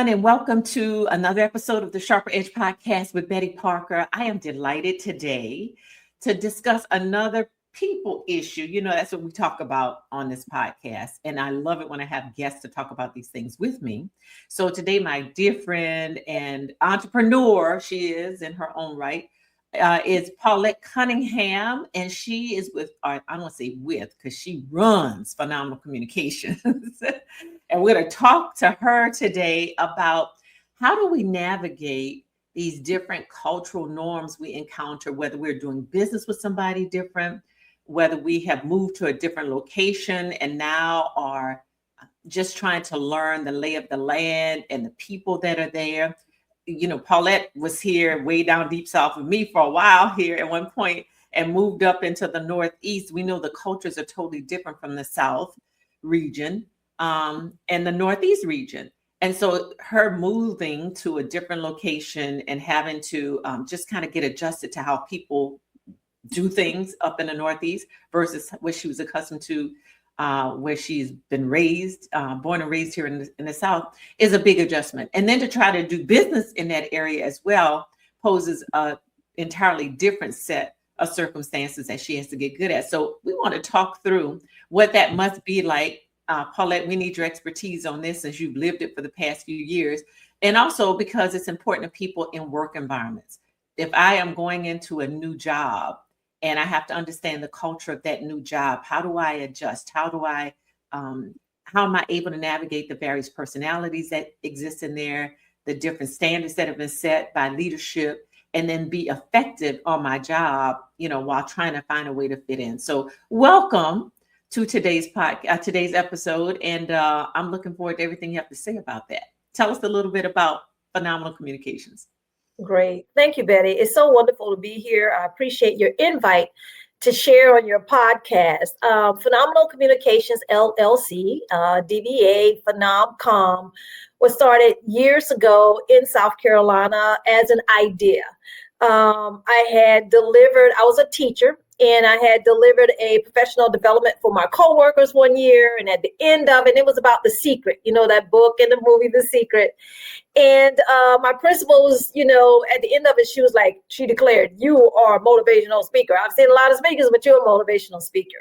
and welcome to another episode of the Sharper Edge Podcast with Betty Parker. I am delighted today to discuss another people issue. You know, that's what we talk about on this podcast. And I love it when I have guests to talk about these things with me. So today, my dear friend and entrepreneur, she is in her own right, is Paulette Cunningham. And she is with, I don't want to say with, because she runs Phenomenal Communications. And we're going to talk to her today about how do we navigate these different cultural norms we encounter, whether we're doing business with somebody different, whether we have moved to a different location and now are just trying to learn the lay of the land and the people that are there. You know, Paulette was here way down deep south with me for a while here at one point and moved up into the Northeast. We know the cultures are totally different from the South region. And the Northeast region. And so her moving to a different location and having to just kind of get adjusted to how people do things up in the Northeast versus what she was accustomed to, where she's been raised, born and raised here in the South, is a big adjustment. And then to try to do business in that area as well poses a entirely different set of circumstances that she has to get good at. So we want to talk through what that must be like. Paulette, we need your expertise on this since you've lived it for the past few years. And also because it's important to people in work environments. If I am going into a new job and I have to understand the culture of that new job, how do I adjust? How am I able to navigate the various personalities that exist in there, the different standards that have been set by leadership, and then be effective on my job, you know, while trying to find a way to fit in. So welcome to today's episode. And I'm looking forward to everything you have to say about that. Tell us a little bit about Phenomenal Communications. Great. Thank you, Betty. It's so wonderful to be here. I appreciate your invite to share on your podcast. Phenomenal Communications, LLC, DBA, Phenomcom, was started years ago in South Carolina as an idea. I was a teacher, and I had delivered a professional development for my coworkers one year. And at the end of it, it was about The Secret, you know, that book and the movie, The Secret. And my principal was, you know, at the end of it, she declared, "You are a motivational speaker. I've seen a lot of speakers, but you're a motivational speaker."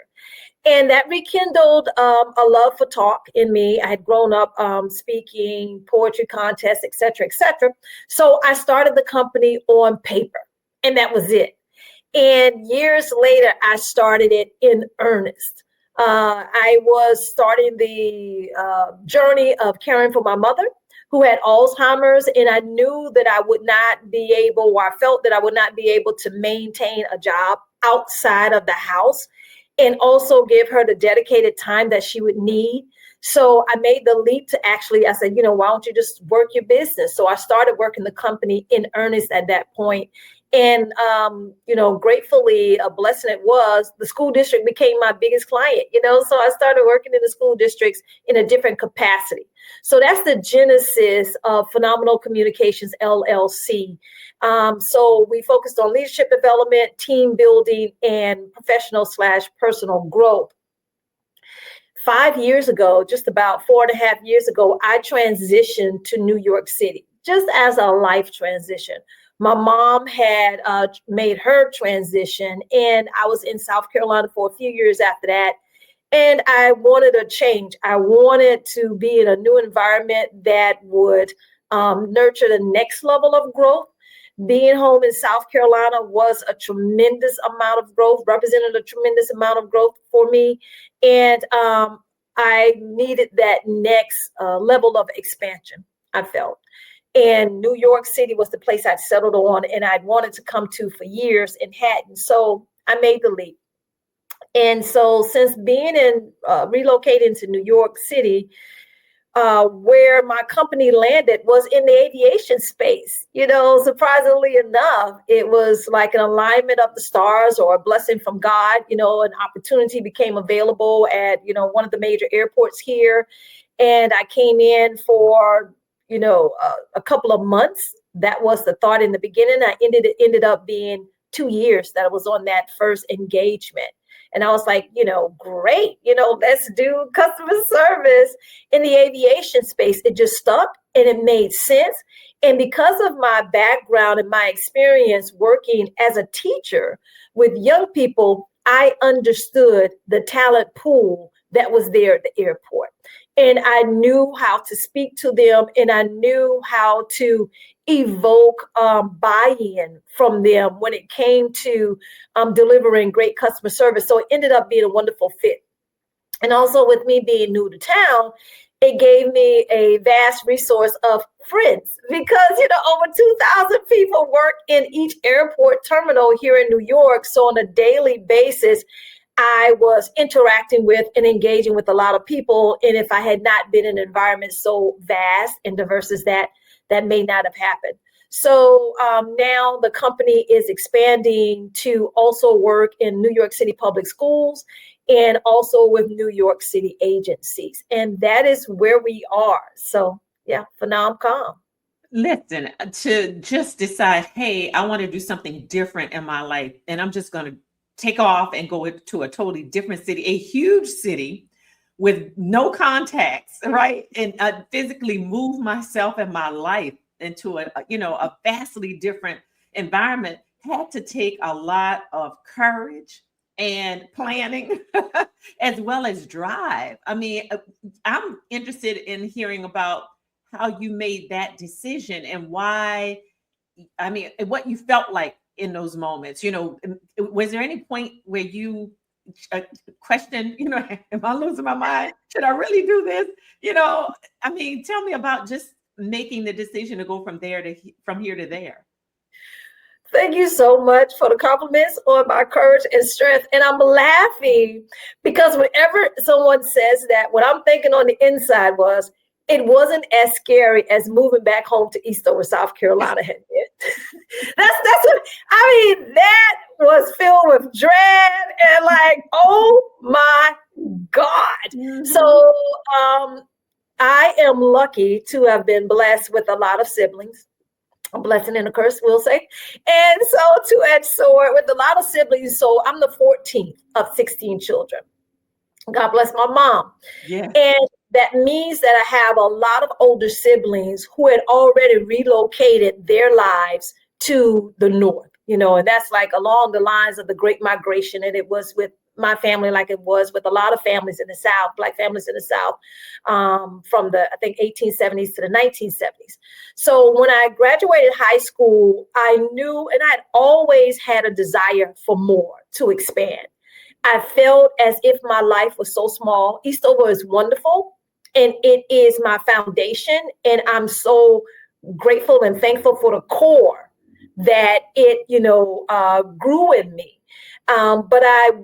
And that rekindled a love for talk in me. I had grown up speaking, poetry contests, et cetera, et cetera. So I started the company on paper, and that was it. And years later, I started it in earnest. I was starting the journey of caring for my mother, who had Alzheimer's, and I knew that I would not be able, or I felt that I would not be able to maintain a job outside of the house and also give her the dedicated time that she would need. So I made the leap to I said, you know, why don't you just work your business? So I started working the company in earnest at that point. And, you know, gratefully, a blessing it was, the school district became my biggest client, you know, so I started working in the school districts in a different capacity. So that's the genesis of Phenomenal Communications, LLC. So we focused on leadership development, team building, and professional/personal growth. 5 years ago, just about 4.5 years ago, I transitioned to New York City, just as a life transition. My mom had made her transition, and I was in South Carolina for a few years after that. And I wanted a change. I wanted to be in a new environment that would nurture the next level of growth. Being home in South Carolina was a tremendous amount of growth, represented a tremendous amount of growth for me. And I needed that next level of expansion, I felt. And New York City was the place I'd settled on and I'd wanted to come to for years and hadn't. So I made the leap. And so since relocating to New York City, where my company landed was in the aviation space. You know, surprisingly enough, it was like an alignment of the stars or a blessing from God. You know, an opportunity became available at, you know, one of the major airports here. And I came in for, you know, a couple of months. That was the thought in the beginning. It ended up being 2 years that I was on that first engagement. And I was like, great, let's do customer service in the aviation space. It just stuck and it made sense. And because of my background and my experience working as a teacher with young people, I understood the talent pool that was there at the airport. And I knew how to speak to them, and I knew how to evoke buy-in from them when it came to delivering great customer service. So it ended up being a wonderful fit. And also with me being new to town, it gave me a vast resource of friends because, over 2,000 people work in each airport terminal here in New York. So on a daily basis, I was interacting with and engaging with a lot of people. And if I had not been in an environment so vast and diverse as that, that may not have happened. So now the company is expanding to also work in New York City public schools and also with New York City agencies. And that is where we are. So yeah, Phenom.com. Listen, to just decide, hey, I want to do something different in my life, and I'm just going to take off and go to a totally different city, a huge city with no contacts, right? And physically move myself and my life into a vastly different environment had to take a lot of courage and planning as well as drive. I mean, I'm interested in hearing about how you made that decision and why, I mean, what you felt like in those moments. Was there any point where you questioned, am I losing my mind? Should I really do this? I mean, tell me about just making the decision to go from here to there. Thank you so much for the compliments on my courage and strength. And I'm laughing because whenever someone says that, what I'm thinking on the inside was, it wasn't as scary as moving back home to Eastover, South Carolina had been. That's what, I mean, that was filled with dread and like, oh my God. Mm-hmm. So I am lucky to have been blessed with a lot of siblings. A blessing and a curse, we'll say. And so two-edged sword with a lot of siblings. So I'm the 14th of 16 children. God bless my mom. Yeah. And that means that I have a lot of older siblings who had already relocated their lives to the north, and that's like along the lines of the Great Migration. And it was with my family like it was with a lot of families in the South, Black families in the South, from the, I think, 1870s to the 1970s. So when I graduated high school, I knew, and I'd always had a desire for more, to expand. I felt as if my life was so small. Eastover is wonderful, and it is my foundation. And I'm so grateful and thankful for the core that it, grew in me. But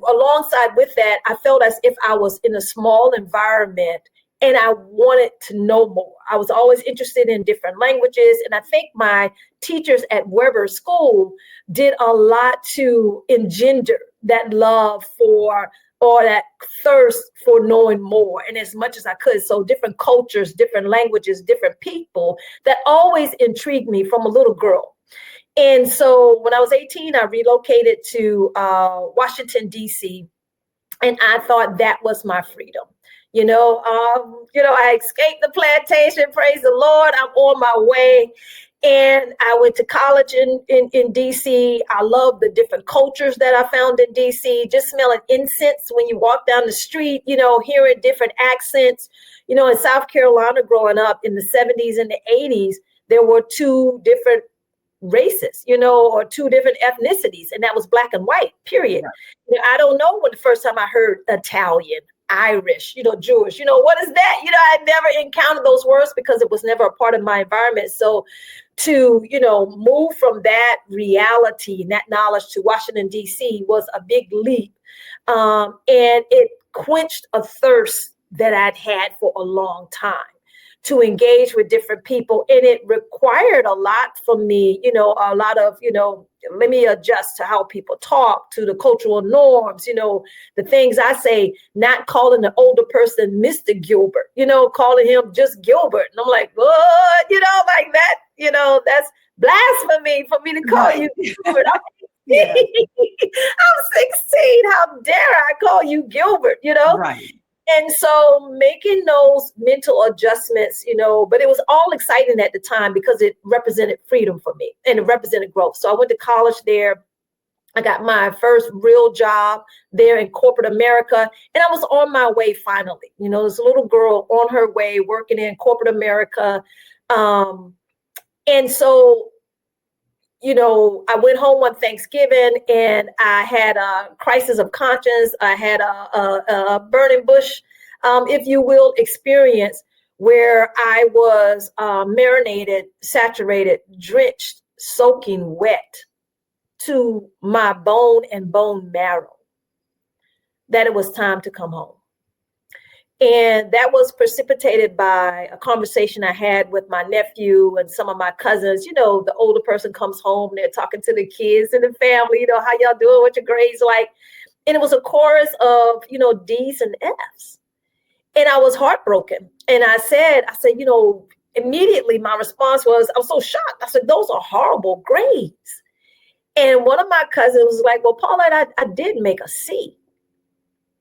alongside with that, I felt as if I was in a small environment and I wanted to know more. I was always interested in different languages. And I think my teachers at Weber School did a lot to engender that love for, or that thirst for knowing more, and as much as I could. So different cultures, different languages, different people, that always intrigued me from a little girl. And so when I was 18, I relocated to Washington, D.C., and I thought that was my freedom. I escaped the plantation, praise the Lord, I'm on my way. And I went to college in D.C. I love the different cultures that I found in D.C., just smelling incense when you walk down the street, hearing different accents. In South Carolina growing up in the 70s and the 80s, there were two different races, or two different ethnicities, and that was Black and white, period. Right. I don't know when the first time I heard Italian, Irish, Jewish, what is that? I never encountered those words because it was never a part of my environment. So to, move from that reality and that knowledge to Washington, D.C. was a big leap. And it quenched a thirst that I'd had for a long time to engage with different people. And it required a lot from me, a lot of, let me adjust to how people talk, to the cultural norms, the things I say, not calling the older person Mr. Gilbert, calling him just Gilbert. And I'm like, what? Like that, that's blasphemy for me to call you Gilbert. Yeah. I'm 16. How dare I call you Gilbert, Right. And so making those mental adjustments, but it was all exciting at the time because it represented freedom for me and it represented growth. So I went to college there. I got my first real job there in corporate America, and I was on my way finally. This little girl on her way working in corporate America. And so I went home on Thanksgiving and I had a crisis of conscience. I had a burning bush, if you will, experience where I was marinated, saturated, drenched, soaking wet to my bone and bone marrow, that it was time to come home. And that was precipitated by a conversation I had with my nephew and some of my cousins. The older person comes home, they're talking to the kids and the family, how y'all doing, what your grades like? And it was a chorus of, D's and F's. And I was heartbroken. And I said, immediately my response was, I was so shocked. I said, those are horrible grades. And one of my cousins was like, well, Paulette, I did make a C.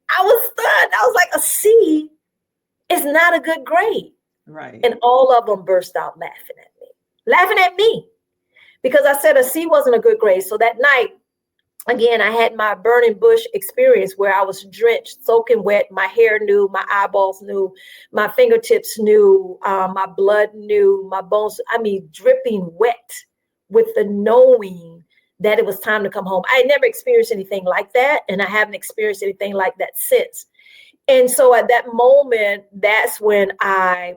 I was stunned. I was like, a C is not a good grade. Right. And all of them burst out laughing at me because I said a C wasn't a good grade. So that night, again, I had my burning bush experience where I was drenched, soaking wet. My hair knew, my eyeballs knew, my fingertips knew, my blood knew, my bones, dripping wet with the knowing that it was time to come home. I had never experienced anything like that, and I haven't experienced anything like that since. And so at that moment, that's when I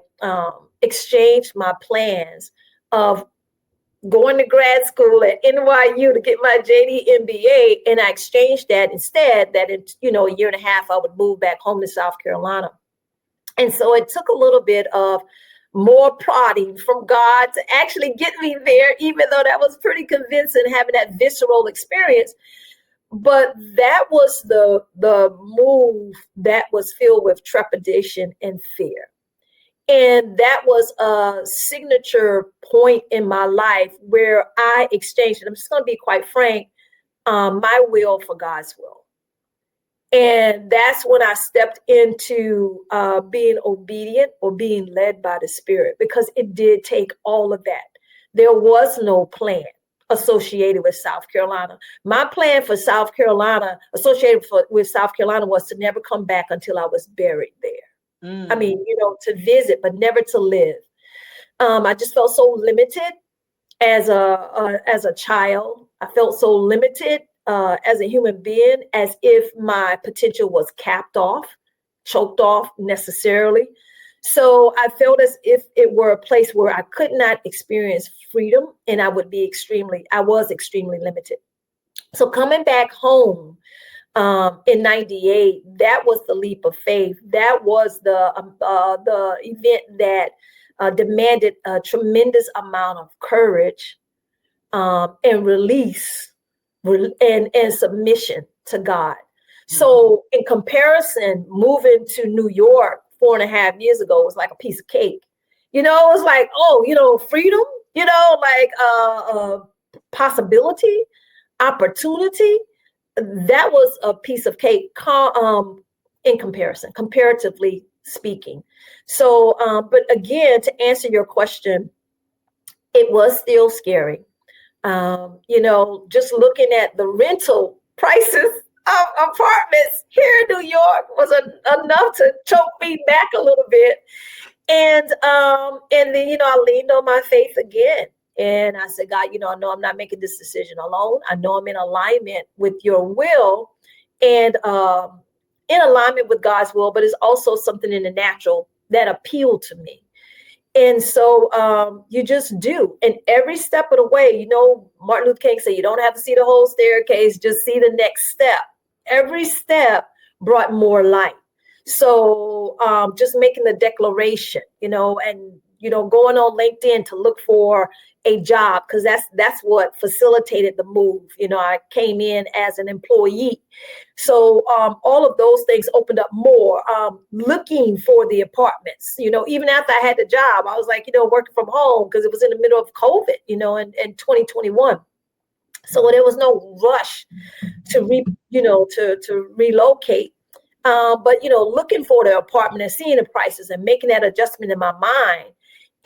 exchanged my plans of going to grad school at NYU to get my JD MBA. And I exchanged that instead, that in a year and a half, I would move back home to South Carolina. And so it took a little bit of more prodding from God to actually get me there, even though that was pretty convincing, having that visceral experience. But that was the move that was filled with trepidation and fear. And that was a signature point in my life where I exchanged, and I'm just going to be quite frank, my will for God's will. And that's when I stepped into being obedient or being led by the Spirit, because it did take all of that. There was no plan associated with South Carolina. My plan for South Carolina, with South Carolina, was to never come back until I was buried there. To visit, but never to live. I just felt so limited as a child. I felt so limited as a human being, as if my potential was capped off, choked off necessarily. So I felt as if it were a place where I could not experience freedom, and I was extremely limited. So coming back home in '98, that was the leap of faith. That was the event that demanded a tremendous amount of courage and release and submission to God. Mm-hmm. So in comparison, moving to New York 4.5 years ago was like a piece of cake. It was like, freedom, possibility, opportunity. That was a piece of cake in comparison, comparatively speaking. So, but again, to answer your question, it was still scary. Just looking at the rental prices of apartments here in New York was enough to choke me back a little bit. And then, I leaned on my faith again. And I said, God, I know I'm not making this decision alone. I know I'm in alignment with your will and in alignment with God's will, but it's also something in the natural that appealed to me. And so you just do. And every step of the way, Martin Luther King said, you don't have to see the whole staircase, just see the next step. Every step brought more light. So just making the declaration, and going on LinkedIn to look for a job, because that's what facilitated the move. I came in as an employee. So all of those things opened up more, looking for the apartments, even after I had the job, I was like, working from home because it was in the middle of COVID, in 2021. So there was no rush to relocate. But looking for the apartment and seeing the prices and making that adjustment in my mind,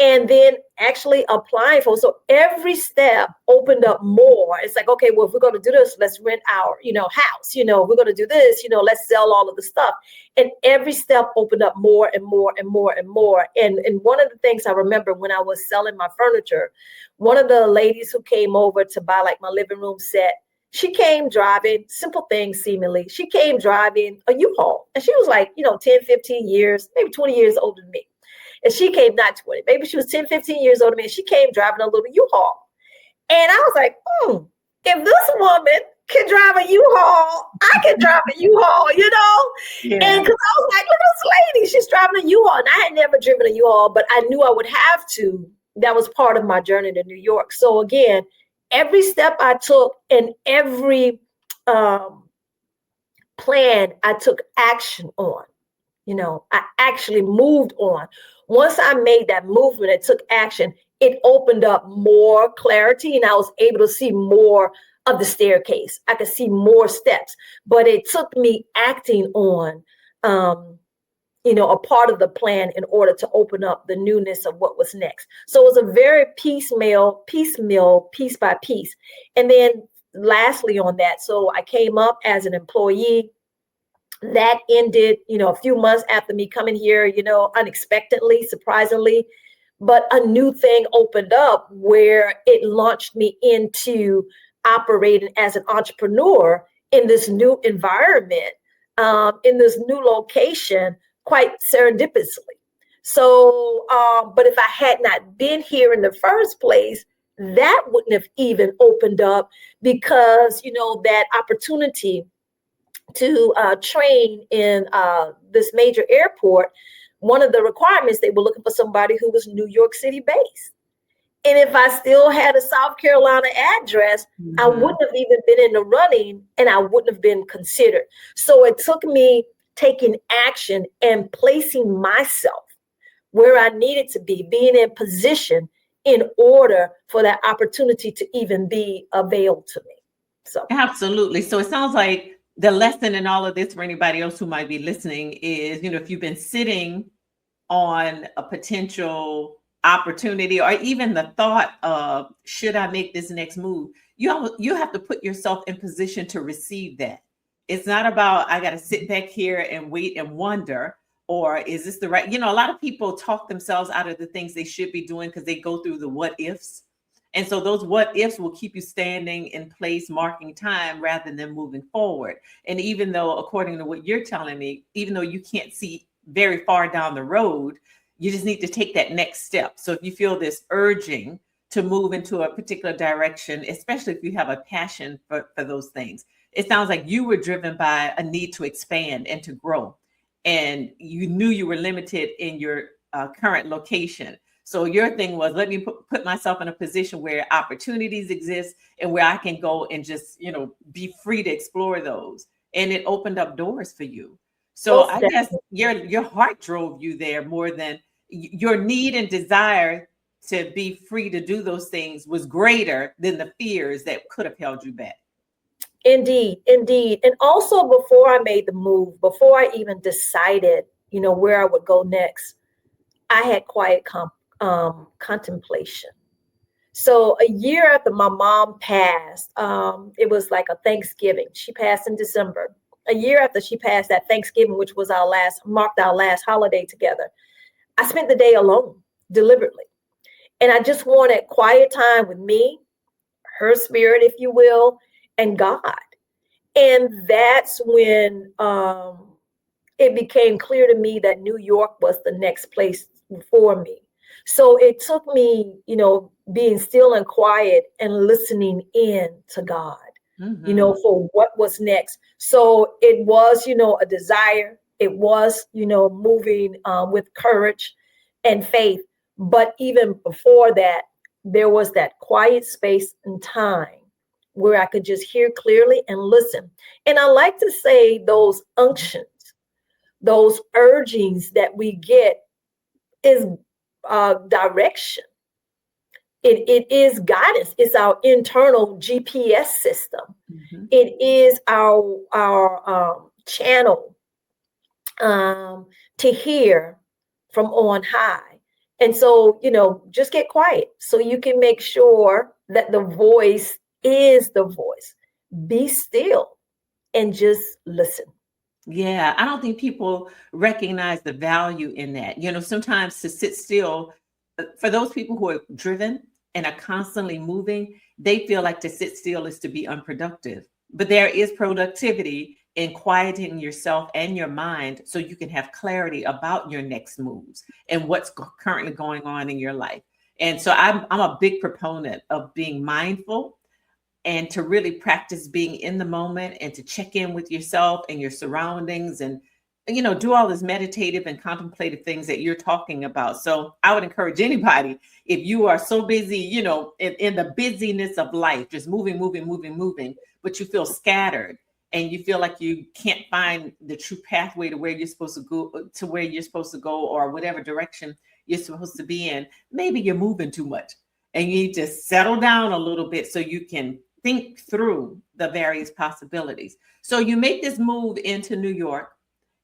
and then actually applying for. So every step opened up more. It's like, okay, well, if we're going to do this, let's rent our, house. We're going to do this. Let's sell all of the stuff. And every step opened up more and more and more and more. And one of the things I remember when I was selling my furniture, one of the ladies who came over to buy like my living room set, she came driving, simple things seemingly. She came driving a U-Haul. And she was like, 10, 15 years, maybe 20 years older than me. And she came, not 20, maybe she was 10, 15 years older than me. And she came driving a little U-Haul. And I was like, if this woman can drive a U-Haul, I can drive a U-Haul, Yeah. And because I was like, look at this lady, she's driving a U-Haul. And I had never driven a U-Haul, but I knew I would have to. That was part of my journey to New York. So again, every step I took and every plan I took action on, I actually moved on. Once I made that movement and took action, it opened up more clarity and I was able to see more of the staircase. I could see more steps, but it took me acting on, a part of the plan in order to open up the newness of what was next. So it was a very piecemeal, piece by piece. And then lastly on that, so I came up as an employee. That ended, a few months after me coming here, unexpectedly, surprisingly. But a new thing opened up where it launched me into operating as an entrepreneur in this new environment, in this new location, quite serendipitously. So, but if I had not been here in the first place, that wouldn't have even opened up because, that opportunity to train in this major airport, one of the requirements, they were looking for somebody who was New York City based. And if I still had a South Carolina address, I wouldn't have even been in the running and I wouldn't have been considered. So it took me taking action and placing myself where I needed to be, being in position in order for that opportunity to even be availed to me. So Absolutely. So it sounds like the lesson in all of this for anybody else who might be listening is, if you've been sitting on a potential opportunity or even the thought of, should I make this next move? You have to put yourself in position to receive that. It's not about, I got to sit back here and wait and wonder, or is this the right, a lot of people talk themselves out of the things they should be doing because they go through the what ifs. And so those what ifs will keep you standing in place, marking time rather than moving forward. And even though, according to what you're telling me, even though you can't see very far down the road, you just need to take that next step. So if you feel this urging to move into a particular direction, especially if you have a passion for those things, it sounds like you were driven by a need to expand and to grow. And you knew you were limited in your current location. So your thing was, let me put myself in a position where opportunities exist and where I can go and just, be free to explore those. And it opened up doors for you. So I guess your heart drove you there more than your need and desire to be free to do those things was greater than the fears that could have held you back. Indeed. And also before I made the move, before I even decided, where I would go next, I had quiet contemplation. So a year after my mom passed, it was like a Thanksgiving. She passed in December. A year after she passed, that Thanksgiving, which was marked our last holiday together, I spent the day alone, deliberately. And I just wanted quiet time with me, her spirit, if you will, and God. And that's when it became clear to me that New York was the next place for me. So it took me, being still and quiet and listening in to God, for what was next. So it was, a desire. It was, moving with courage and faith. But even before that, there was that quiet space and time where I could just hear clearly and listen. And I like to say those unctions, those urgings that we get is direction. It is guidance. It's our internal GPS system. Mm-hmm. It is our channel to hear from on high. And so, just get quiet so you can make sure that the voice is the voice. Be still and just listen. Yeah, I don't think people recognize the value in that. Sometimes to sit still, for those people who are driven and are constantly moving, they feel like to sit still is to be unproductive. But there is productivity in quieting yourself and your mind so you can have clarity about your next moves and what's currently going on in your life. And so I'm a big proponent of being mindful and to really practice being in the moment and to check in with yourself and your surroundings and do all these meditative and contemplative things that you're talking about. So I would encourage anybody, if you are so busy, in the busyness of life, just moving, but you feel scattered and you feel like you can't find the true pathway to where you're supposed to go, or whatever direction you're supposed to be in, maybe you're moving too much and you just settle down a little bit so you can think through the various possibilities. So you make this move into New York,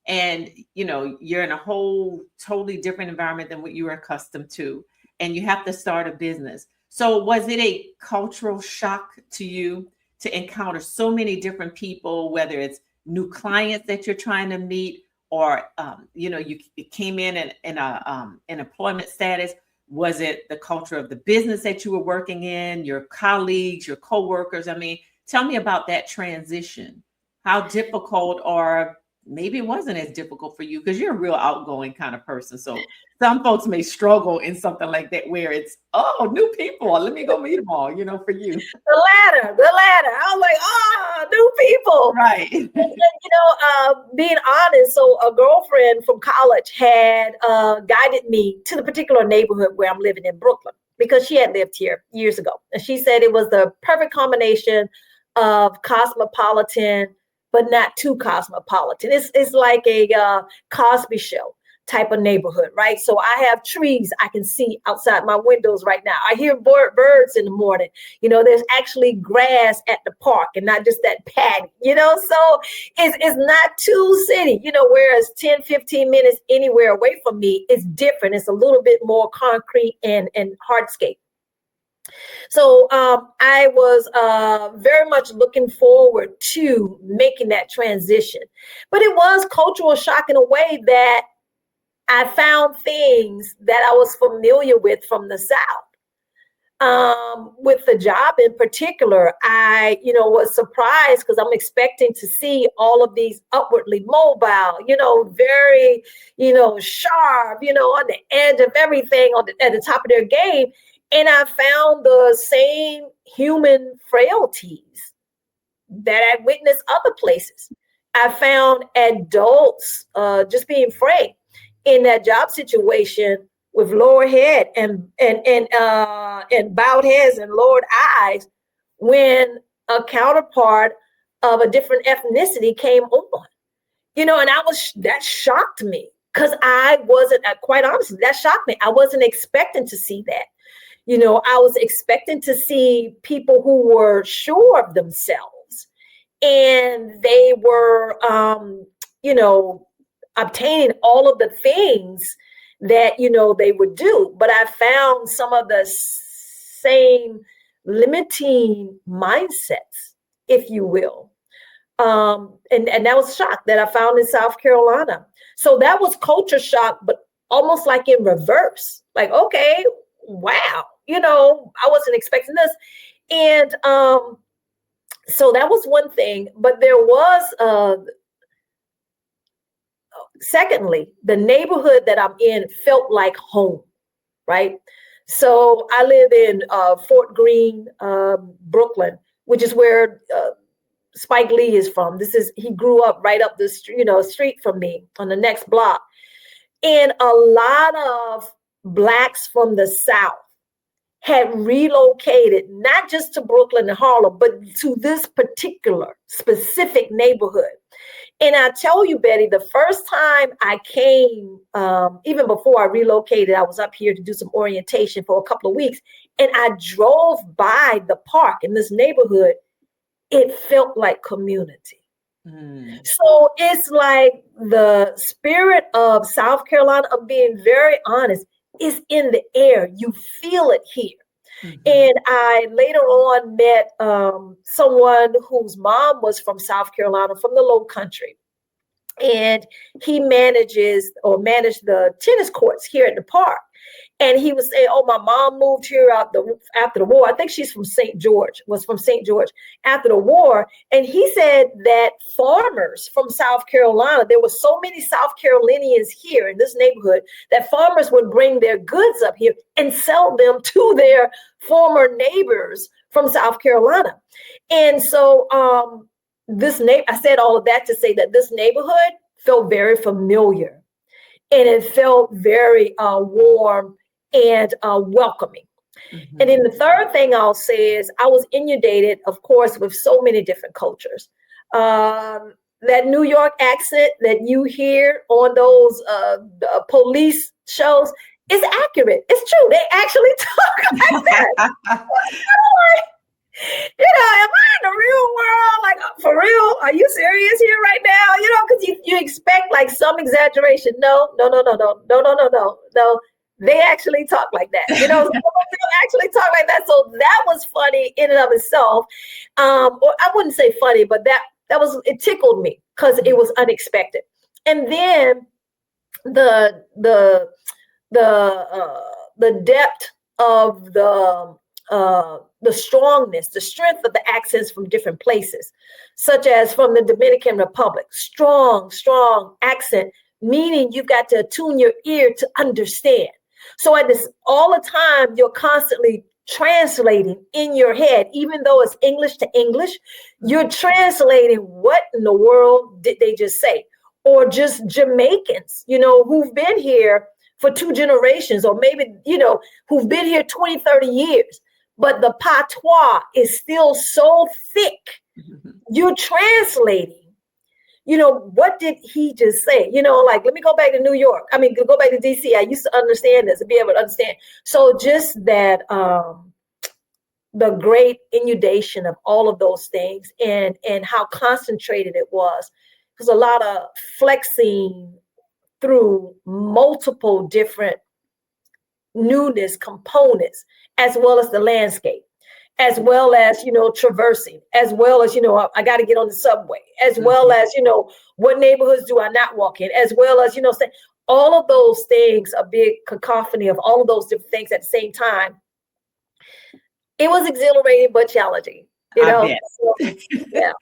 and you're in a whole totally different environment than what you were accustomed to, and you have to start a business. So was it a cultural shock to you to encounter so many different people, whether it's new clients that you're trying to meet, or you came in an employment status? Was it the culture of the business that you were working in, your colleagues, your coworkers? I mean, tell me about that transition. How difficult, or maybe it wasn't as difficult for you because you're a real outgoing kind of person. So some folks may struggle in something like that where it's, oh, new people, let me go meet them all, for you. The ladder. I was like, new people. Right. And being honest, so a girlfriend from college had guided me to the particular neighborhood where I'm living in Brooklyn, because she had lived here years ago. And she said it was the perfect combination of cosmopolitan, but not too cosmopolitan. It's like a Cosby Show type of neighborhood, right? So I have trees I can see outside my windows right now. I hear birds in the morning. There's actually grass at the park and not just that paddy, so it's not too city, whereas 10, 15 minutes anywhere away from me is different. It's a little bit more concrete and hardscape. So I was very much looking forward to making that transition. But it was cultural shock in a way that I found things that I was familiar with from the South. With the job in particular, I, was surprised because I'm expecting to see all of these upwardly mobile, very, sharp, on the edge of everything at the top of their game. And I found the same human frailties that I witnessed other places. I found adults just being frail in that job situation with lower head and bowed heads and lowered eyes when a counterpart of a different ethnicity came on. And that shocked me because I wasn't, quite honestly, that shocked me. I wasn't expecting to see that. I was expecting to see people who were sure of themselves and they were, obtaining all of the things that, they would do. But I found some of the same limiting mindsets, if you will. And that was a shock that I found in South Carolina. So that was culture shock, but almost like in reverse. Like, okay, wow, I wasn't expecting this. And so that was one thing. But there was, secondly, the neighborhood that I'm in felt like home, right? So I live in Fort Greene, Brooklyn, which is where Spike Lee is from. He grew up right up the street from me on the next block. And a lot of Blacks from the South had relocated, not just to Brooklyn and Harlem, but to this particular specific neighborhood. And I tell you, Betty, the first time I came, even before I relocated, I was up here to do some orientation for a couple of weeks. and I drove by the park in this neighborhood, it felt like community. So it's like the spirit of South Carolina, of being very honest, is in the air. You feel it here. And I later on met someone whose mom was from South Carolina, from the Low Country. And he managed the tennis courts here at the park. And he was saying, oh, my mom moved here after the war. I think she's from St. George, after the war. And he said that farmers from South Carolina, there were so many South Carolinians here in this neighborhood, that farmers would bring their goods up here and sell them to their former neighbors from South Carolina. And so I said all of that to say that this neighborhood felt very familiar, and it felt very warm and welcoming. And then the third thing I'll say is I was inundated, of course, with so many different cultures. That New York accent that you hear on those police shows is accurate. It's true. They actually talk like that. Am I in the real world? Like, for real? Are you serious here right now? Because you expect like some exaggeration. No. They actually talk like that. They actually talk like that. So that was funny in and of itself. Or I wouldn't say funny, but it tickled me because it was unexpected. And then the depth of the strongness, the strength of the accents from different places, such as from the Dominican Republic. Strong accent, meaning you've got to attune your ear to understand. So all the time, you're constantly translating in your head, even though it's English to English, you're translating what in the world did they just say? Or just Jamaicans, who've been here for 2 generations, or maybe, who've been here 20, 30 years. But the patois is still so thick. You're translating, what did he just say? Like, let me go back to New York. Go back to DC. I used to understand this and be able to understand. So just that, the great inundation of all of those things and how concentrated it was. Because a lot of flexing through multiple different newness components, as well as the landscape, as well as, traversing, as well as, I got to get on the subway, as well as, what neighborhoods do I not walk in, as well as, all of those things, a big cacophony of all of those different things at the same time. It was exhilarating, but challenging, So, yeah.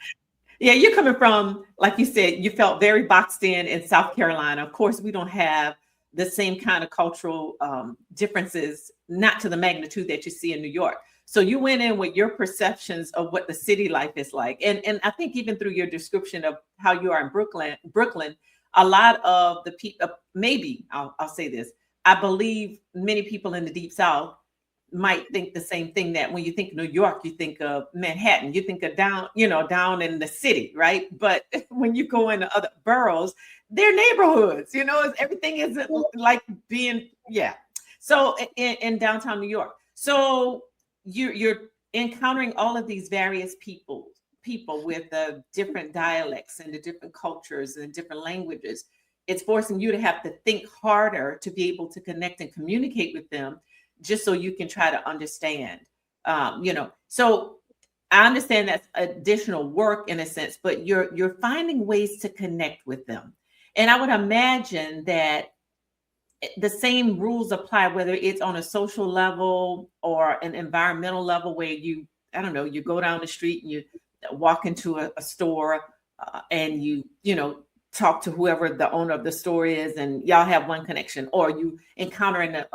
Yeah, you're coming from, like you said, you felt very boxed in South Carolina. Of course, we don't have the same kind of cultural differences, not to the magnitude that you see in New York. So you went in with your perceptions of what the city life is like. And I think even through your description of how you are in Brooklyn, a lot of the people, maybe I'll say this, I believe many people in the Deep South might think the same thing, that when you think New York, you think of Manhattan, you think of down in the city, right? But when you go into other boroughs, they're neighborhoods, everything isn't like being, So in downtown New York, so you're encountering all of these various people with the different dialects and the different cultures and different languages. It's forcing you to have to think harder to be able to connect and communicate with them, just so you can try to understand, So I understand that's additional work in a sense, but you're finding ways to connect with them. And I would imagine that the same rules apply, whether it's on a social level or an environmental level, where you go down the street and you walk into a store and you talk to whoever the owner of the store is, and y'all have one connection, or you encounter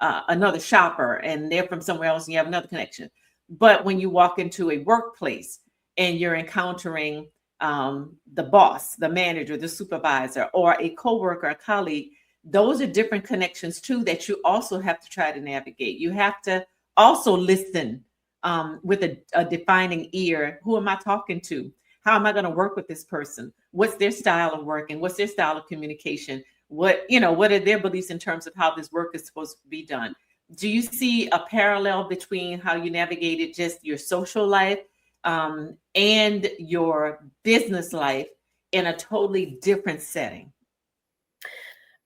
another shopper and they're from somewhere else and you have another connection. But when you walk into a workplace and you're encountering the boss, the manager, the supervisor, or a coworker, a colleague, those are different connections too, that you also have to try to navigate. You have to also listen with a defining ear. Who am I talking to? How am I going to work with this person? What's their style of working? What's their style of communication? What are their beliefs in terms of how this work is supposed to be done? do you see a parallel between how you navigated just your social life and your business life in a totally different setting?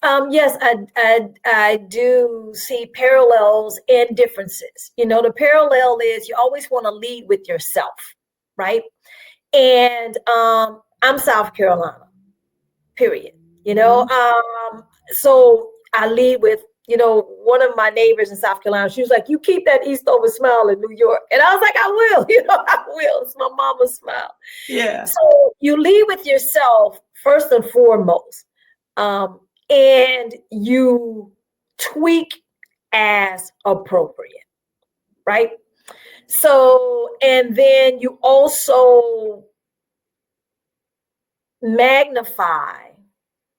Yes, I do see parallels and differences. The parallel is you always want to lead with yourself, right? And I'm South Carolina, period. So I lead with, one of my neighbors in South Carolina, she was like, you keep that Eastover smile in New York. And I was like, I will, I will. It's my mama's smile. Yeah. So you lead with yourself first and foremost. And you tweak as appropriate, right? So, and then you also magnify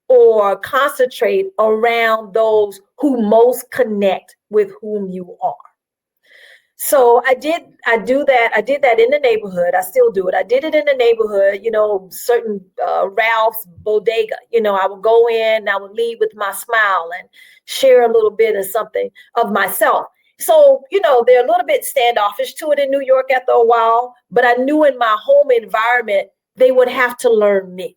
or concentrate around those who most connect with whom you are. So I do that. I did that in the neighborhood. I still do it. I did it in the neighborhood, certain Ralph's bodega, I would go in, I would lead with my smile and share a little bit of something of myself. So, they're a little bit standoffish to it in New York after a while, but I knew in my home environment, they would have to learn me.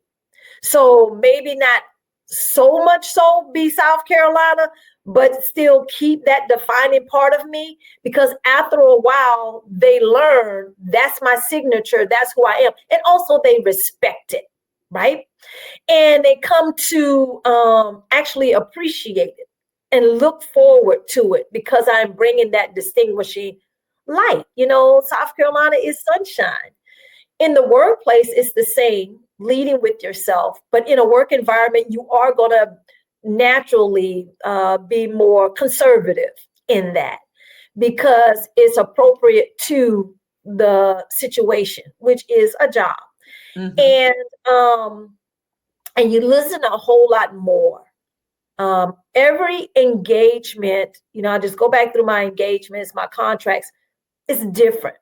So maybe not so much so be South Carolina, but still keep that defining part of me, because after a while they learn that's my signature, that's who I am. And also they respect it, right? And they come to actually appreciate it and look forward to it because I'm bringing that distinguishing light. South Carolina is sunshine. In the workplace, it's the same, leading with yourself. But in a work environment, you are going to naturally be more conservative in that because it's appropriate to the situation, which is a job. Mm-hmm. And you listen a whole lot more. Every engagement, I just go back through my engagements, my contracts, it's different.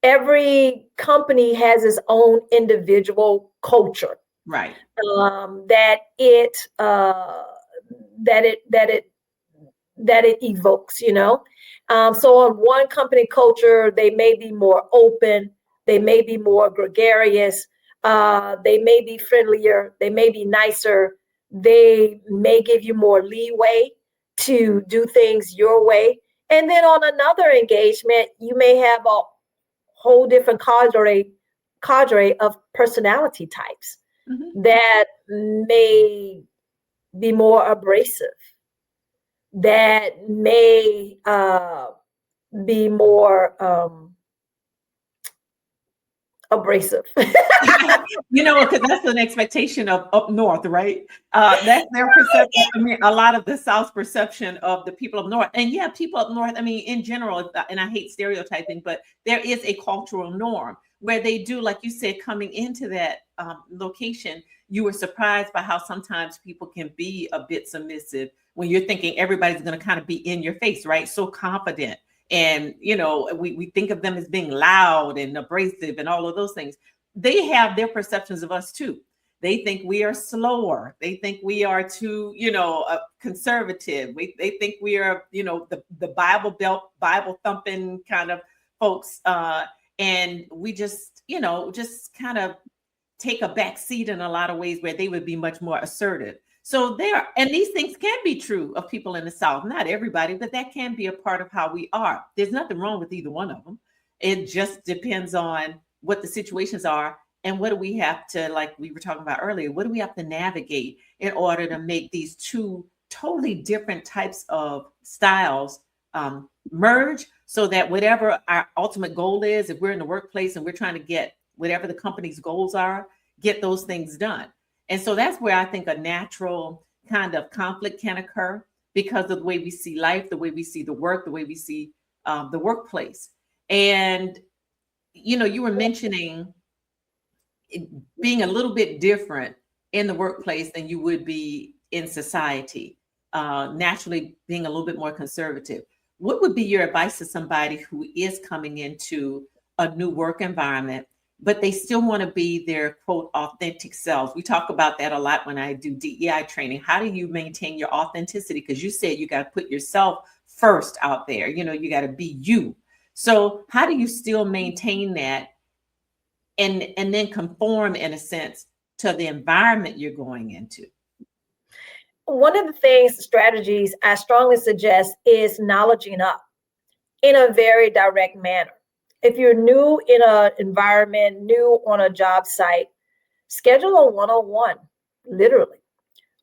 Every company has its own individual culture, right? That it evokes. So on one company culture, they may be more open, they may be more gregarious, they may be friendlier, they may be nicer, they may give you more leeway to do things your way. And then on another engagement, you may have a whole different cadre of personality types that may be more abrasive, that may be more abrasive. Because that's an expectation of up north, right? That's their perception. I mean, a lot of the South's perception of the people up north. And yeah, people up north, I mean, in general, and I hate stereotyping, but there is a cultural norm where they do, like you said, coming into that location, you were surprised by how sometimes people can be a bit submissive when you're thinking everybody's going to kind of be in your face, right? So confident. And, we think of them as being loud and abrasive and all of those things. They have their perceptions of us too. They think we are slower. They think we are too, conservative. They think we are, the Bible Belt, Bible thumping kind of folks. And we just kind of take a back seat in a lot of ways where they would be much more assertive. So and these things can be true of people in the South, not everybody, but that can be a part of how we are. There's nothing wrong with either one of them. It just depends on what the situations are and what do we have to, like we were talking about earlier, what do we have to navigate in order to make these two totally different types of styles merge so that whatever our ultimate goal is, if we're in the workplace and we're trying to get whatever the company's goals are, get those things done. And so that's where I think a natural kind of conflict can occur because of the way we see life, the way we see the work, the way we see the workplace. And, you were mentioning being a little bit different in the workplace than you would be in society, naturally being a little bit more conservative. What would be your advice to somebody who is coming into a new work environment, but they still want to be their, quote, authentic selves? We talk about that a lot when I do DEI training. How do you maintain your authenticity? Because you said you got to put yourself first out there. You got to be you. So how do you still maintain that and then conform in a sense to the environment you're going into? One of the strategies I strongly suggest is knowledging up in a very direct manner. If you're new in an environment, new on a job site, schedule a one-on-one, literally,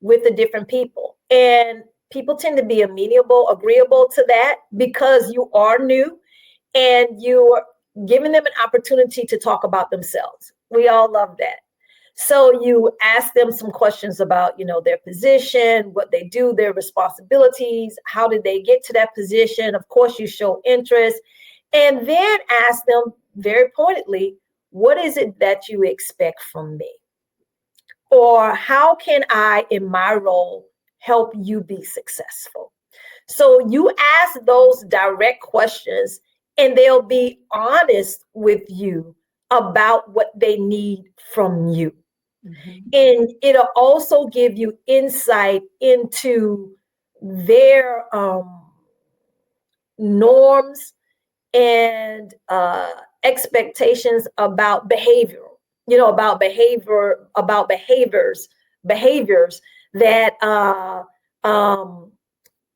with the different people. And people tend to be agreeable to that because you are new and you're giving them an opportunity to talk about themselves. We all love that. So you ask them some questions about, their position, what they do, their responsibilities, how did they get to that position? Of course, you show interest, and then ask them very pointedly, what is it that you expect from me? Or how can I, in my role, help you be successful? So you ask those direct questions, and they'll be honest with you about what they need from you. Mm-hmm. And it'll also give you insight into their norms and expectations about behavior, about behaviors that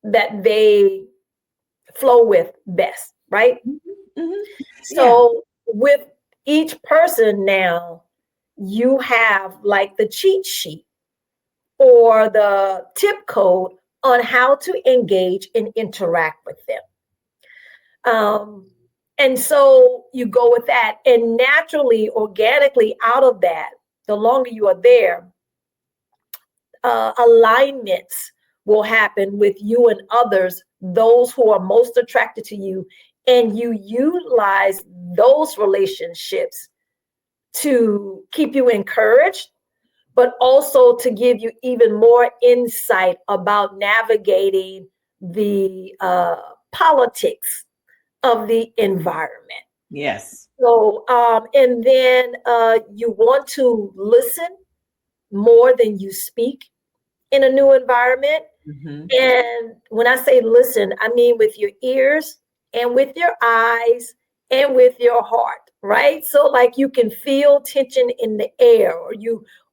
that they flow with best, right? Mm-hmm. Mm-hmm. So with each person now, you have like the cheat sheet or the tip code on how to engage and interact with them. And so you go with that, and naturally, organically out of that, the longer you are there, alignments will happen with you and others, those who are most attracted to you, and you utilize those relationships to keep you encouraged, but also to give you even more insight about navigating the politics of the environment. Yes. So, and then you want to listen more than you speak in a new environment. Mm-hmm. And when I say listen, I mean with your ears and with your eyes and with your heart, right? So like you can feel tension in the air,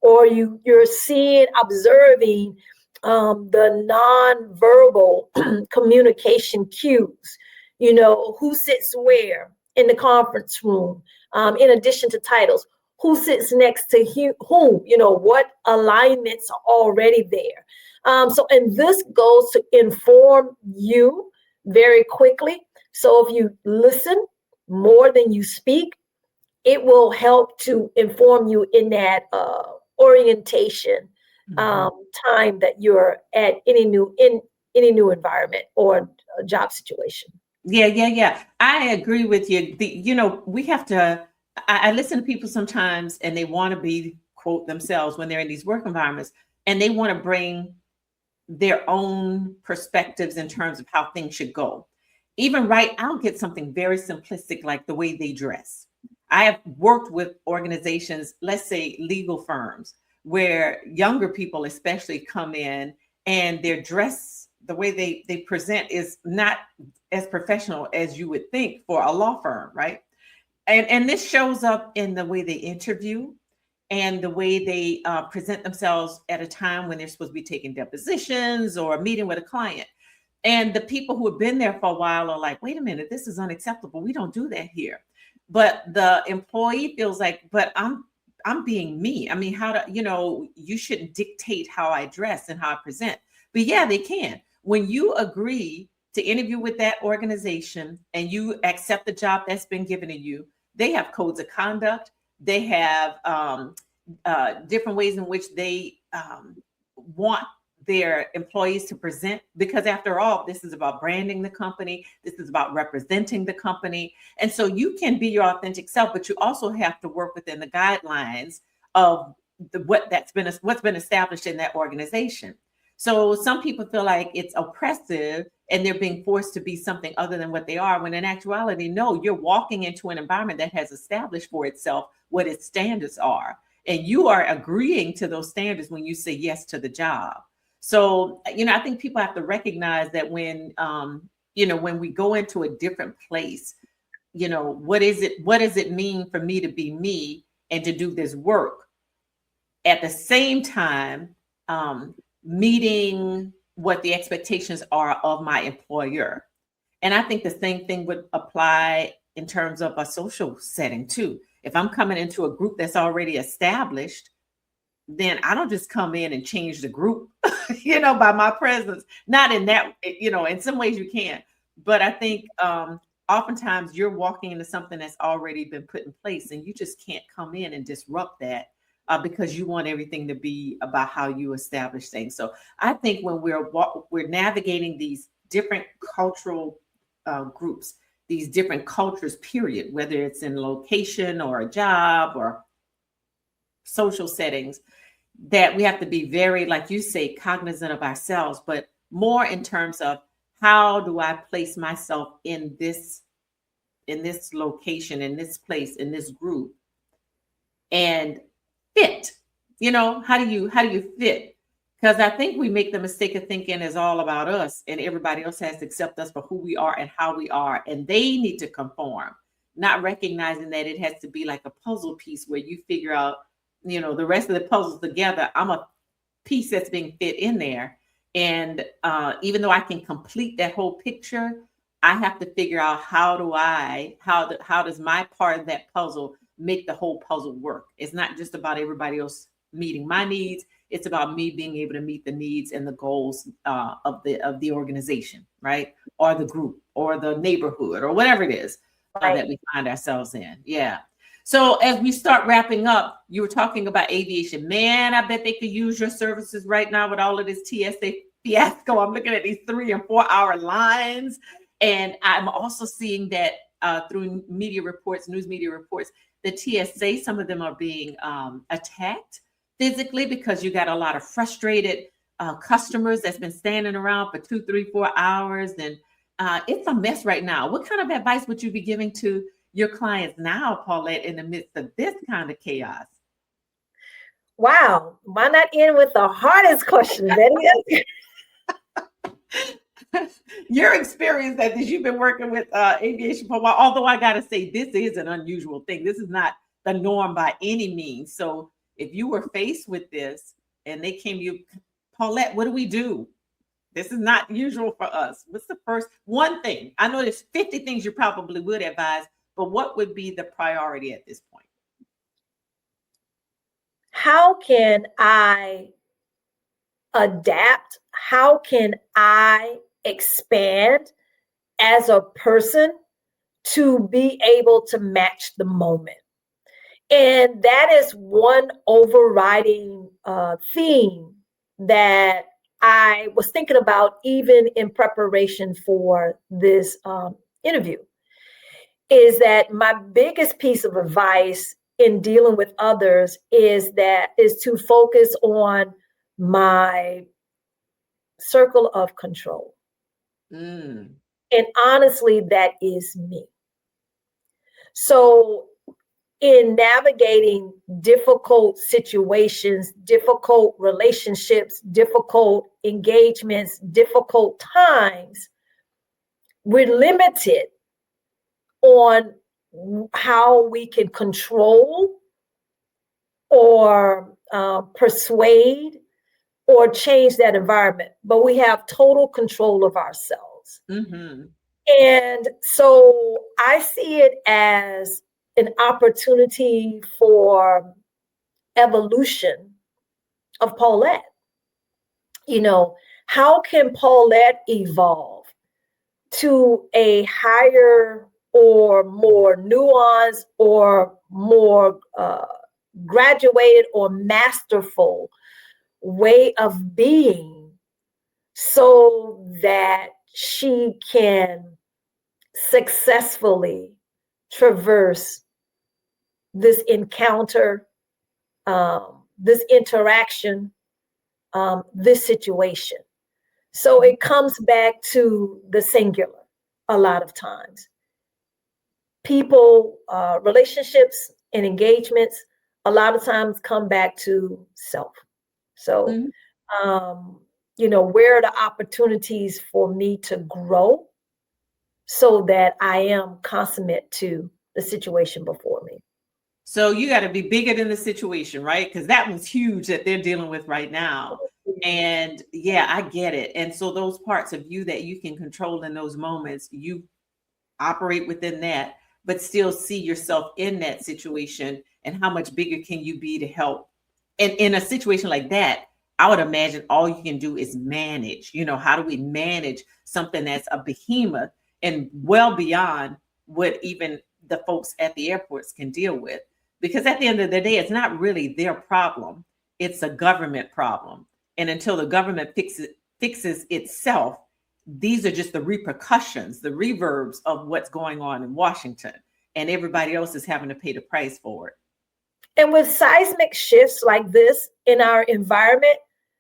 or you're seeing, observing the nonverbal communication cues, who sits where in the conference room, in addition to titles, who sits next to whom, what alignments are already there. And this goes to inform you very quickly. So if you listen more than you speak, it will help to inform you in that orientation time that you're at any new environment or job situation. Yeah. I agree with you. We have to. I listen to people sometimes, and they want to be, quote, themselves when they're in these work environments, and they want to bring their own perspectives in terms of how things should go. Even I'll get something very simplistic, like the way they dress. I have worked with organizations, let's say legal firms, where younger people especially come in and their dress, the way they present is not as professional as you would think for a law firm, right? And this shows up in the way they interview and the way they present themselves at a time when they're supposed to be taking depositions or meeting with a client. And the people who have been there for a while are like, wait a minute, this is unacceptable. We don't do that here. But the employee feels like, but I'm being me. I mean, you shouldn't dictate how I dress and how I present. But yeah, they can. When you agree to interview with that organization and you accept the job that's been given to you, they have codes of conduct. They have different ways in which they want their employees to present, because after all, this is about branding the company. This is about representing the company. And so you can be your authentic self, but you also have to work within the guidelines of what's been established in that organization. So some people feel like it's oppressive and they're being forced to be something other than what they are, when in actuality, no, you're walking into an environment that has established for itself what its standards are. And you are agreeing to those standards when you say yes to the job. So, I think people have to recognize that when when we go into a different place, what does it mean for me to be me and to do this work at the same time, meeting what the expectations are of my employer. And I think the same thing would apply in terms of a social setting too. If I'm coming into a group that's already established, then I don't just come in and change the group, by my presence. Not in that, in some ways you can. But I think oftentimes you're walking into something that's already been put in place, and you just can't come in and disrupt that because you want everything to be about how you establish things. So I think when we're navigating these different cultural groups, these different cultures, period, whether it's in location or a job or social settings, that we have to be very, like you say, cognizant of ourselves, but more in terms of how do I place myself in this location, in this place, in this group, and fit. How do you fit? Because I think we make the mistake of thinking it's all about us and everybody else has to accept us for who we are and how we are, and they need to conform, not recognizing that it has to be like a puzzle piece where you figure out, the rest of the puzzles together. I'm a piece that's being fit in there. And even though I can complete that whole picture, I have to figure out how does my part of that puzzle make the whole puzzle work. It's not just about everybody else meeting my needs. It's about me being able to meet the needs and the goals of the organization, right? Or the group or the neighborhood or whatever it is that we find ourselves in. Yeah. So as we start wrapping up, you were talking about aviation. Man, I bet they could use your services right now with all of this TSA fiasco. I'm looking at these 3 and 4 hour lines. And I'm also seeing that through news media reports, the TSA, some of them are being attacked physically because you got a lot of frustrated customers that's been standing around for 2, 3, 4 hours. And it's a mess right now. What kind of advice would you be giving to your clients now, Paulette, in the midst of this kind of chaos? Wow. Why not end with the hardest question, Betty? Your experience that you've been working with aviation for a while, although I got to say, this is an unusual thing. This is not the norm by any means. So if you were faced with this and they came to you, Paulette, what do we do? This is not usual for us. What's the first one thing? I know there's 50 things you probably would advise, but what would be the priority at this point? How can I adapt? How can I expand as a person to be able to match the moment? And that is one overriding theme that I was thinking about even in preparation for this interview, is that my biggest piece of advice in dealing with others is to focus on my circle of control. And honestly, that is me. So in navigating difficult situations, difficult relationships, difficult engagements, difficult times, we're limited on how we can control or persuade or change that environment, but we have total control of ourselves. Mm-hmm. And so I see it as an opportunity for evolution of Paulette. How can Paulette evolve to a higher or more nuanced or more graduated or masterful way of being so that she can successfully traverse this encounter, this interaction, this situation? So it comes back to the singular a lot of times. People, relationships and engagements a lot of times come back to self. So, where are the opportunities for me to grow so that I am consummate to the situation before me. So you got to be bigger than the situation, right? Because that one's huge that they're dealing with right now. And yeah, I get it. And so those parts of you that you can control in those moments, you operate within that, but still see yourself in that situation, and how much bigger can you be to help. And in a situation like that, I would imagine all you can do is manage. How do we manage something that's a behemoth and well beyond what even the folks at the airports can deal with? Because at the end of the day, it's not really their problem. It's a government problem. And until the government fixes itself, these are just the repercussions, the reverbs of what's going on in Washington, and everybody else is having to pay the price for it. And with seismic shifts like this in our environment,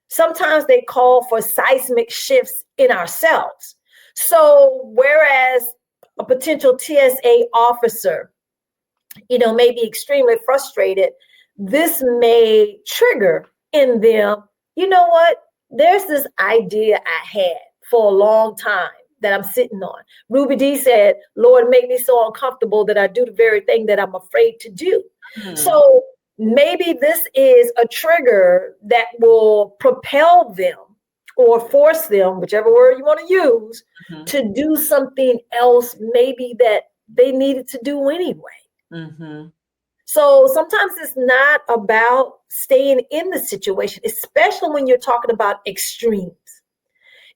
sometimes they call for seismic shifts in ourselves. So whereas a potential TSA officer, may be extremely frustrated, this may trigger in them, you know what? There's this idea I had for a long time that I'm sitting on. Ruby D said, Lord, make me so uncomfortable that I do the very thing that I'm afraid to do. Mm-hmm. So maybe this is a trigger that will propel them or force them, whichever word you want to use, mm-hmm. to do something else maybe that they needed to do anyway. Mm-hmm. So sometimes it's not about staying in the situation, especially when you're talking about extremes,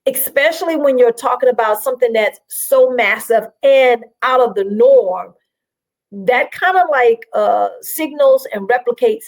especially when you're talking about something that's so massive and out of the norm. That kind of like signals and replicates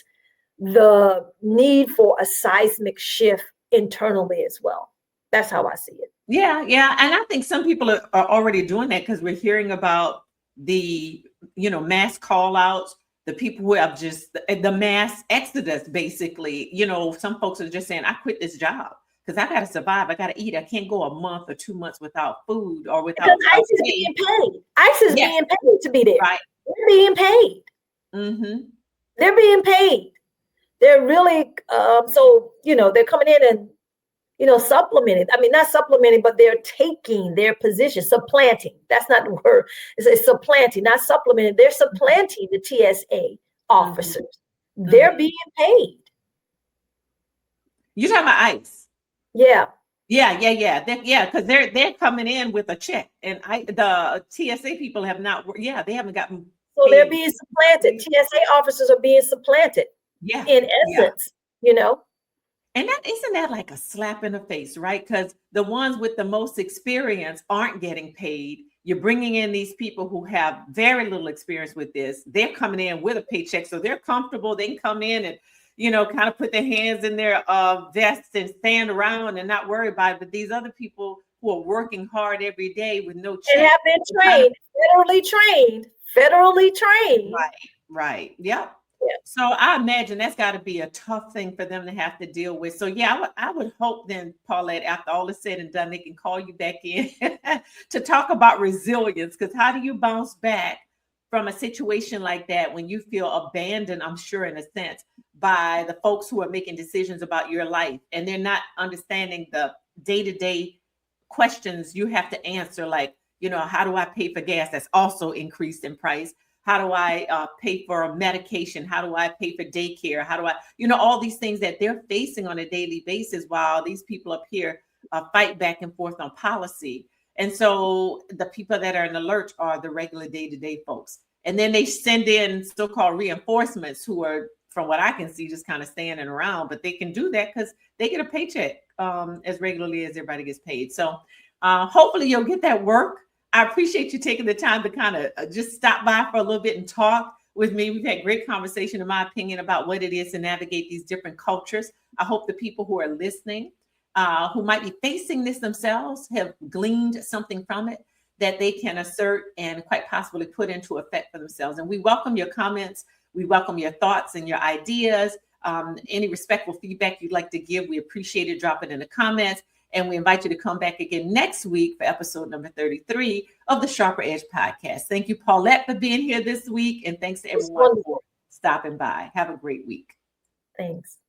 the need for a seismic shift internally as well. That's how I see it. Yeah. And I think some people are already doing that, because we're hearing about the, mass call outs, the people who have just the mass exodus, basically. Some folks are just saying, I quit this job because I got to survive. I got to eat. I can't go a month or 2 months without food or without. Because ICE is being paid. ICE is being paid to be there. Right. They're being paid. Mm-hmm. They're being paid. They're really, so, they're coming in and, supplementing. I mean, not supplementing, but they're taking their position, supplanting. That's not the word. It's supplanting, not supplementing. They're supplanting the TSA officers. Mm-hmm. They're being paid. You're talking about ICE? Yeah. Yeah, because they're coming in with a check, and the TSA people have not. Yeah, they haven't gotten. So they're being supplanted. TSA officers are being supplanted. Yeah. In essence, And isn't that like a slap in the face, right? Because the ones with the most experience aren't getting paid. You're bringing in these people who have very little experience with this. They're coming in with a paycheck, so they're comfortable. They can come in and, kind of put their hands in their vests and stand around and not worry about it. But these other people who are working hard every day with no check. And have been trained, federally trained. Right. Yep. Yeah. So I imagine that's got to be a tough thing for them to have to deal with. So yeah, I would hope then, Paulette, after all is said and done, they can call you back in to talk about resilience. Because how do you bounce back from a situation like that when you feel abandoned, I'm sure, in a sense, by the folks who are making decisions about your life, and they're not understanding the day-to-day questions you have to answer, like, how do I pay for gas that's also increased in price? How do I pay for medication? How do I pay for daycare? How do I, all these things that they're facing on a daily basis while these people up here fight back and forth on policy. And so the people that are in the lurch are the regular day-to-day folks. And then they send in so-called reinforcements who are, from what I can see, just kind of standing around. But they can do that because they get a paycheck as regularly as everybody gets paid. So hopefully you'll get that work. I appreciate you taking the time to kind of just stop by for a little bit and talk with me. We've had great conversation, in my opinion, about what it is to navigate these different cultures. I hope the people who are listening, who might be facing this themselves, have gleaned something from it that they can assert and quite possibly put into effect for themselves. And we welcome your comments. We welcome your thoughts and your ideas. Any respectful feedback you'd like to give, we appreciate it. Drop it in the comments. And we invite you to come back again next week for episode number 33 of the Sharper Edge podcast. Thank you, Paulette, for being here this week. And thanks to everyone for stopping by. Have a great week. Thanks.